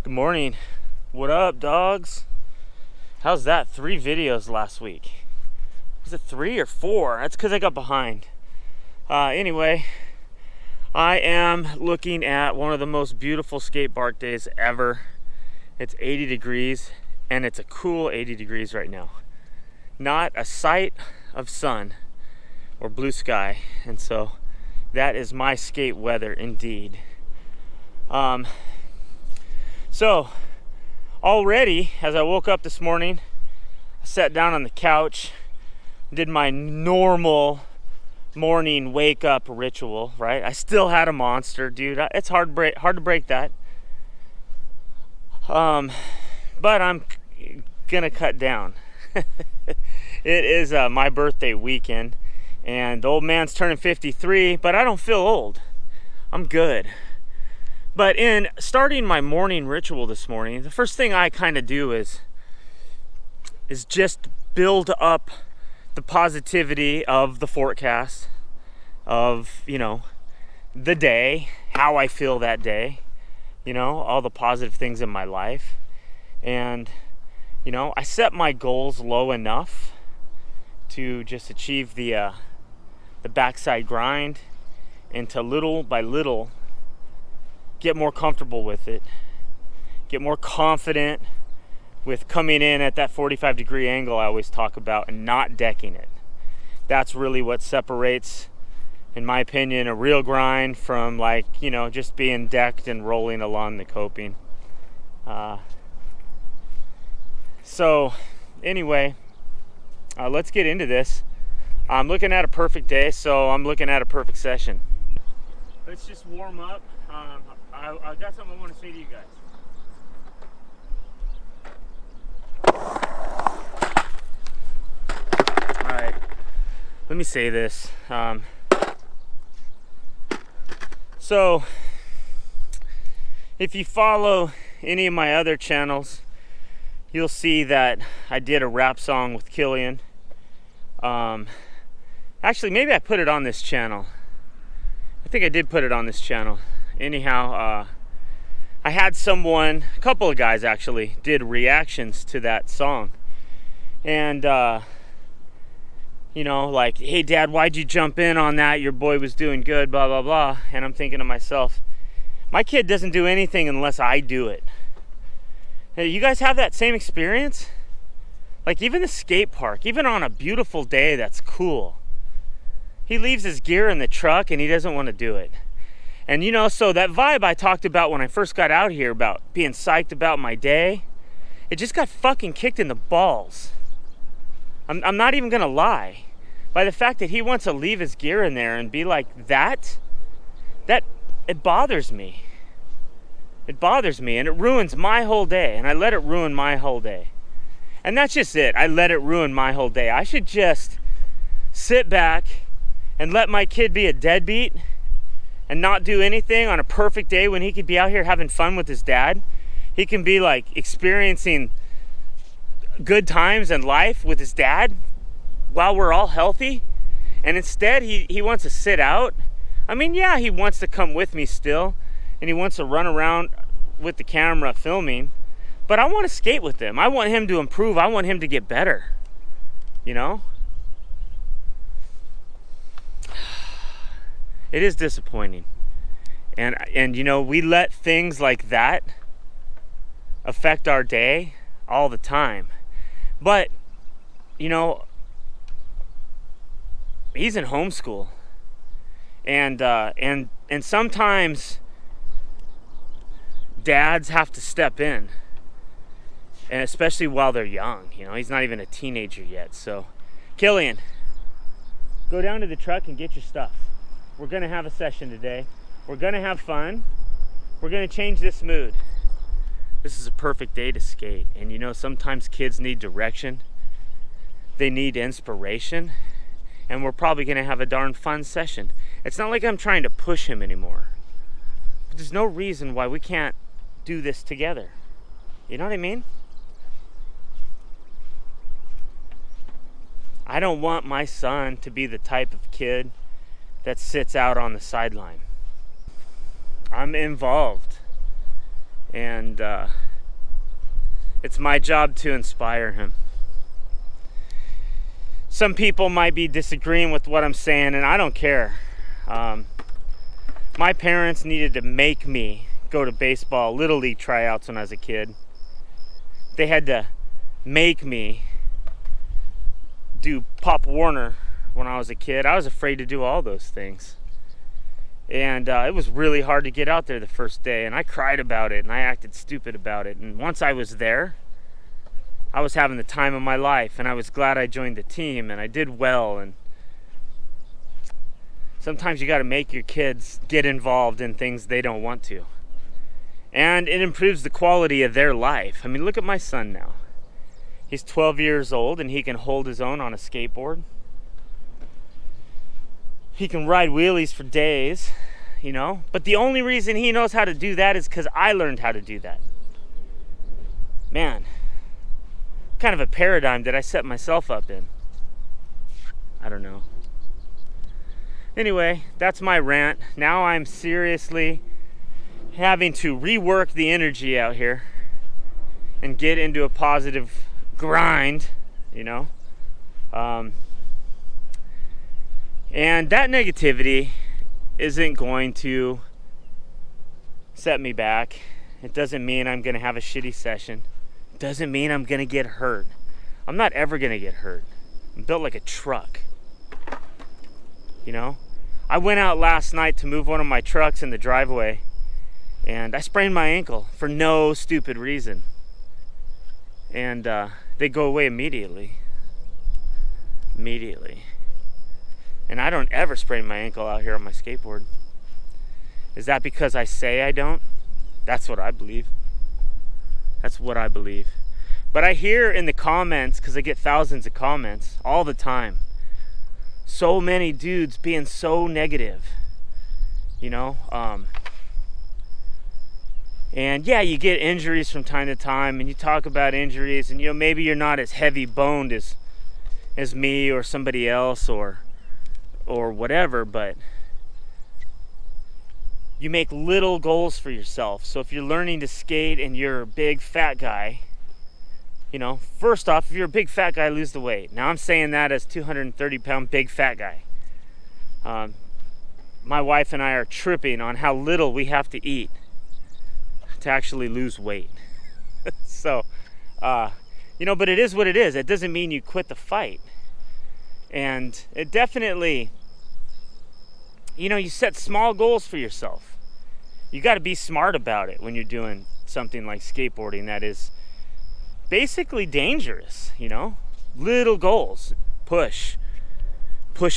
Good morning. What up, dogs? How's that? 3 videos last week. Was it 3 or 4? That's because I got behind. Anyway, I am looking at one of the most beautiful skate park days ever. It's 80 degrees, and it's a cool 80 degrees right now. Not a sight of sun or blue sky, and so that is my skate weather indeed. So already, as I woke up this morning, I sat down on the couch, did my normal morning wake up ritual, right? I still had a monster, dude. It's hard to break that. But I'm gonna cut down. It is my birthday weekend, and the old man's turning 53, but I don't feel old. I'm good. But in starting my morning ritual this morning, the first thing I kind of do is just build up the positivity of the forecast, of, the day, how I feel that day, all the positive things in my life. And, I set my goals low enough to just achieve the backside grind, and to little by little get more comfortable with it, get more confident with coming in at that 45-degree angle I always talk about and not decking it. That's really what separates, in my opinion, a real grind from just being decked and rolling along the coping. So anyway, let's get into this. I'm looking at a perfect day, so I'm looking at a perfect session. Let's just warm up. I got something I want to say to you guys. All right, let me say this. So, if you follow any of my other channels, you'll see that I did a rap song with Killian. Actually, maybe I put it on this channel. I think I did put it on this channel. Anyhow, I had a couple of guys actually, did reactions to that song. And, hey Dad, why'd you jump in on that? Your boy was doing good, blah, blah, blah. And I'm thinking to myself, my kid doesn't do anything unless I do it. Hey, you guys have that same experience? Like even the skate park, even on a beautiful day that's cool, he leaves his gear in the truck and he doesn't want to do it. And so that vibe I talked about when I first got out here about being psyched about my day, it just got fucking kicked in the balls. I'm not even gonna lie. By the fact that he wants to leave his gear in there and be like that it bothers me. It bothers me, and it ruins my whole day, and I let it ruin my whole day. And that's just it. I let it ruin my whole day. I should just sit back and let my kid be a deadbeat and not do anything on a perfect day when he could be out here having fun with his dad. He can be experiencing good times in life with his dad while we're all healthy. And instead he wants to sit out. I mean, yeah, he wants to come with me still, and he wants to run around with the camera filming, but I want to skate with him. I want him to improve. I want him to get better. It is disappointing. And we let things like that affect our day all the time. But, he's in homeschool. And sometimes dads have to step in. And especially while they're young. He's not even a teenager yet. So, Killian, go down to the truck and get your stuff. We're going to have a session today. We're going to have fun. We're going to change this mood. This is a perfect day to skate. And sometimes kids need direction. They need inspiration. And we're probably going to have a darn fun session. It's not like I'm trying to push him anymore. But there's no reason why we can't do this together. You know what I mean? I don't want my son to be the type of kid that sits out on the sideline. I'm involved. And it's my job to inspire him. Some people might be disagreeing with what I'm saying, and I don't care. My parents needed to make me go to baseball, Little League tryouts when I was a kid. They had to make me do Pop Warner when I was a kid. I was afraid to do all those things. And it was really hard to get out there the first day, and I cried about it, and I acted stupid about it. And once I was there, I was having the time of my life, and I was glad I joined the team, and I did well. And sometimes you got to make your kids get involved in things they don't want to. And it improves the quality of their life. I mean, look at my son now. He's 12 years old, and he can hold his own on a skateboard. He can ride wheelies for days, you know. But the only reason he knows how to do that is because I learned how to do that. Man, what kind of a paradigm did I set myself up in? I don't know. Anyway, that's my rant. Now I'm seriously having to rework the energy out here and get into a positive grind, you know. And that negativity isn't going to set me back. It doesn't mean I'm going to have a shitty session. It doesn't mean I'm going to get hurt. I'm not ever going to get hurt. I'm built like a truck. You know? I went out last night to move one of my trucks in the driveway, and I sprained my ankle for no stupid reason. And they go away immediately. And I don't ever sprain my ankle out here on my skateboard. Is that because I say I don't? That's what I believe. But I hear in the comments, because I get thousands of comments all the time, so many dudes being so negative, you know. And yeah, you get injuries from time to time, and you talk about injuries, and you know, maybe you're not as heavy boned as me or somebody else or whatever, but you make little goals for yourself. So if you're learning to skate and you're a big fat guy, you know, first off, if you're a big fat guy, lose the weight. Now I'm saying that as 230-pound big fat guy. My wife and I are tripping on how little we have to eat to actually lose weight. So, you know, but it is what it is. It doesn't mean you quit the fight. And it definitely, you know, you set small goals for yourself. You got to be smart about it when you're doing something like skateboarding that is basically dangerous, you know. Little goals. Push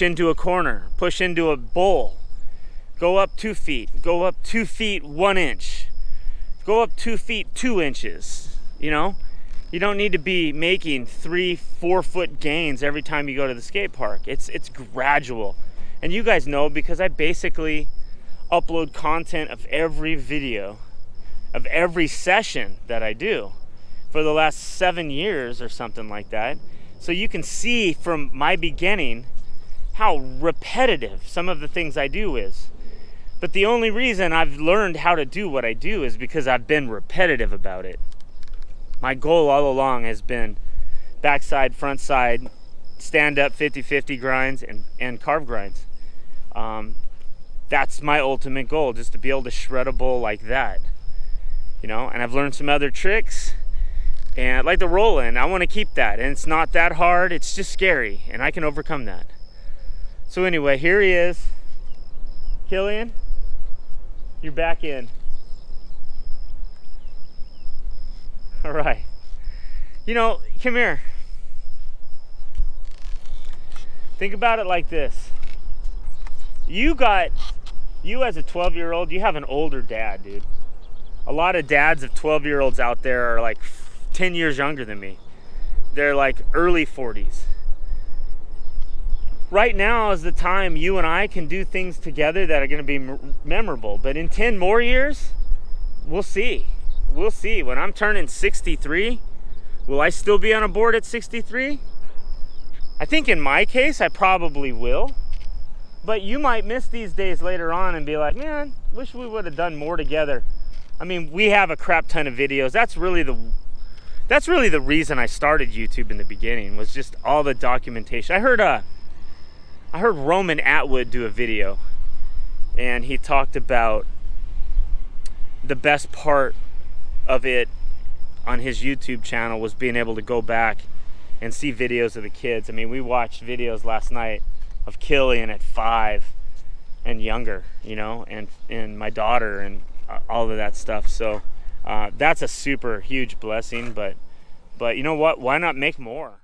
into a corner, push into a bowl, go up 2 feet, go up 2 feet 1 inch, go up 2 feet 2 inches, you know. You don't need to be making 3-4 foot gains every time you go to the skate park. It's gradual. And you guys know, because I basically upload content of every video, of every session that I do for the last 7 years or something like that. So you can see from my beginning how repetitive some of the things I do is. But the only reason I've learned how to do what I do is because I've been repetitive about it. My goal all along has been backside, front side, stand up 50-50 grinds and carve grinds. That's my ultimate goal, just to be able to shred a bowl like that. You know, and I've learned some other tricks, and like the roll in, I want to keep that. And it's not that hard, it's just scary, and I can overcome that. So anyway, here he is. Killian, you're back in. All right. You know, come here. Think about it like this. You as a 12-year-old, you have an older dad, dude. A lot of dads of 12-year-olds out there are like 10 years younger than me. They're like early 40s. Right now is the time you and I can do things together that are going to be memorable. But in 10 more years, we'll see. We'll see. When I'm turning 63, will I still be on a board at 63? I think in my case, I probably will. But you might miss these days later on and be like, man, wish we would have done more together I mean, we have a crap ton of videos. That's really the reason I started YouTube in the beginning, was just all the documentation. I heard Roman Atwood do a video, and he talked about the best part of it on his YouTube channel was being able to go back and see videos of the kids. I mean, we watched videos last night of Killian at 5 and younger, you know, and my daughter and all of that stuff. So that's a super huge blessing, but you know what? Why not make more?